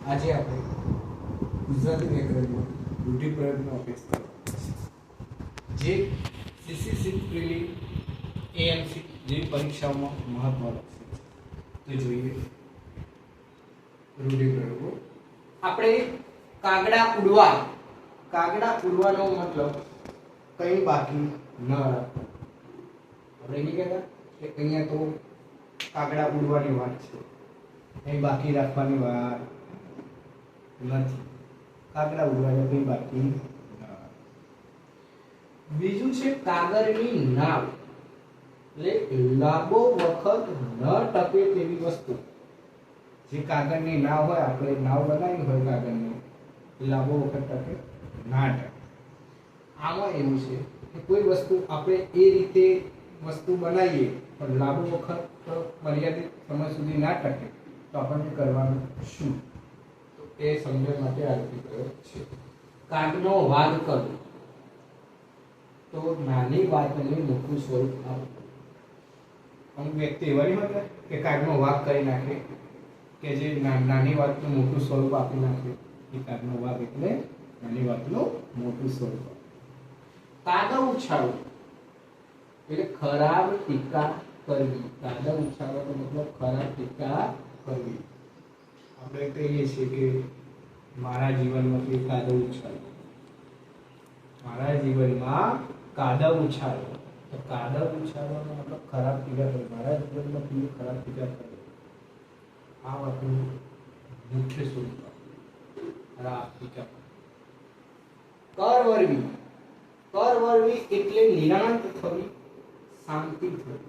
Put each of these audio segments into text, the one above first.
આજે આપણે ગુજરાતી વ્યાકરણમાં રૂઢિપ્રયોગનો અભ્યાસ કરવાનો છે, જે સીસીસી પ્રિલી એએમસી જેવી પરીક્ષાઓમાં મહત્વનો છે. તો જોઈએ રૂઢિપ્રયોગો. આપણે કાગડા ઉડવાનો મતલબ કઈ બાકી ન રાખવું. આપણે નહીં કહેતા કે અહીંયા તો કાગડા ઉડવાની વાત છે, કઈ બાકી રાખવાની વાત નથી. કાગડા ઉડવાની કઈ બાકી ન. બીજું છે કાગળની નાવ, એટલે લાંબો વખત ન ટકે તેવી વસ્તુ. જે કાગળની નાવ હોય, આપણે નાવ બનાવી હોય કાગળની, લાંબો વખત ટકે ના ટકે. આમાં એવું છે કે કોઈ વસ્તુ આપણે એ રીતે વસ્તુ બનાવીએ પણ લાંબો વખત મર્યાદિત સમય સુધી ના ટકે તો આપણને કરવાનું શું? તો એ સમજવા માટે આ રૂઢિપ્રયોગ છે. કાગનો વાદ કરવો, તો નાની વાતને મોટું સ્વરૂપ આપવું. અમુક વ્યક્તિ એવા નહીં હોતા કે કાગનો વાદ કરી નાખે, કે જે નાની વાતનું મોટું સ્વરૂપ આપી નાખે. એ કાગનો વાદ એટલે નાની વાતનું મોટું સ્વરૂપ. કાગળ ઉછાળવું એટલે ખરાબ ટીકા કરવી. કાગળ ઉછાળવાનો મતલબ ખરાબ ટીકા કરવી. આપણે કહીએ છીએ કે મારા જીવનમાંથી કાદવ ઉછાળો, મારા જીવનમાં કાદવ ઉછાળો. તો કાદવ ઉછાળવાનો મતલબ ખરાબ ટીકા કરવી. મારા જીવનમાં ખરાબ ટીકા કરવી. આ વાતનું મુખ્ય સ્વરૂપ ખરાબ ટીકા. કરવરવી એટલે નિરાંત થવી, શાંતિ થવી.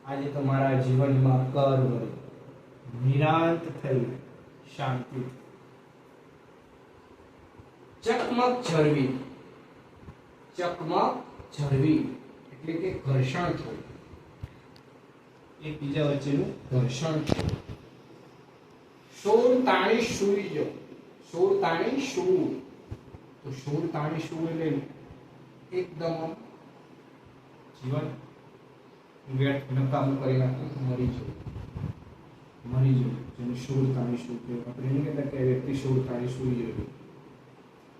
આજે તમારા જીવનમાં કરવરવી, નિરાંત થઈ, શાંતિ. ચકમક ઝરવી એટલે કે ઘર્ષણ થવું, એકબીજા વચ્ચેનું ઘર્ષણ થવું. શોર તાણી સૂઈ જવું, શોર તાણી સૂવું. તો શોર તાણી સૂવું એટલે એકદમ જીવન વ્યર્થ નકામું કરી નાખવું, મરી જવું. જેને શોર તાણી સૂવું કહેવાય. આપણે નહીં કહેતા કે વ્યક્તિ શોર તાણી સૂઈ જવું,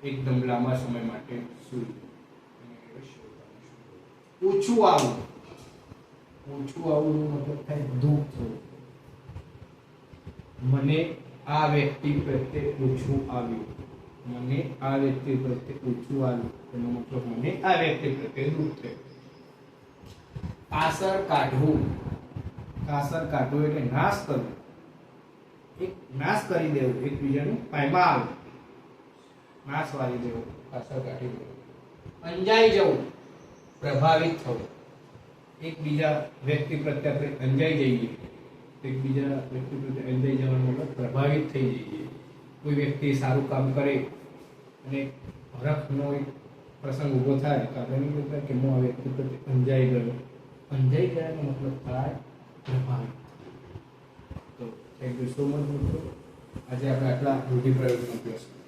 એકદમ લાંબા સમય માટે સૂઈ જવું. ઓછું આવવું મતલબ થાય દુઃખ થવું. મને આ વ્યક્તિ પ્રત્યે ઓછું આવ્યું, મને આ વ્યક્તિ પ્રત્યે ઓછું આવ્યું, એનો મતલબ મને આ વ્યક્તિ પ્રત્યે દુઃખ થયું. કાસર કાઢવું એટલે નાશ કરવું, એક નાશ કરી દેવું, એકબીજાનું પાયમાલ, નાશ વાળી દેવો, કાસર કાઢી દેવું. અંજાઈ જવું, પ્રભાવિત થવું. એકબીજા વ્યક્તિ પ્રત્યે આપણે અંજાઈ જઈએ, એકબીજા વ્યક્તિ પ્રત્યે અંજાઈ જવાનો મતલબ પ્રભાવિત થઈ જઈએ. કોઈ વ્યક્તિ સારું કામ કરે અને હરખનો એક પ્રસંગ ઊભો થાય તો આપણે નહીં કહેતા કે હું આ વ્યક્તિ પ્રત્યે અંજાઈ ગયો. અંજાઈ ગયાનો મતલબ થાય પ્રભાવિત. તો થેન્ક યુ સો મચ મિત્રો. આજે આપણે આટલા રૂઢિપ્રયોગનો અભ્યાસ કર્યો.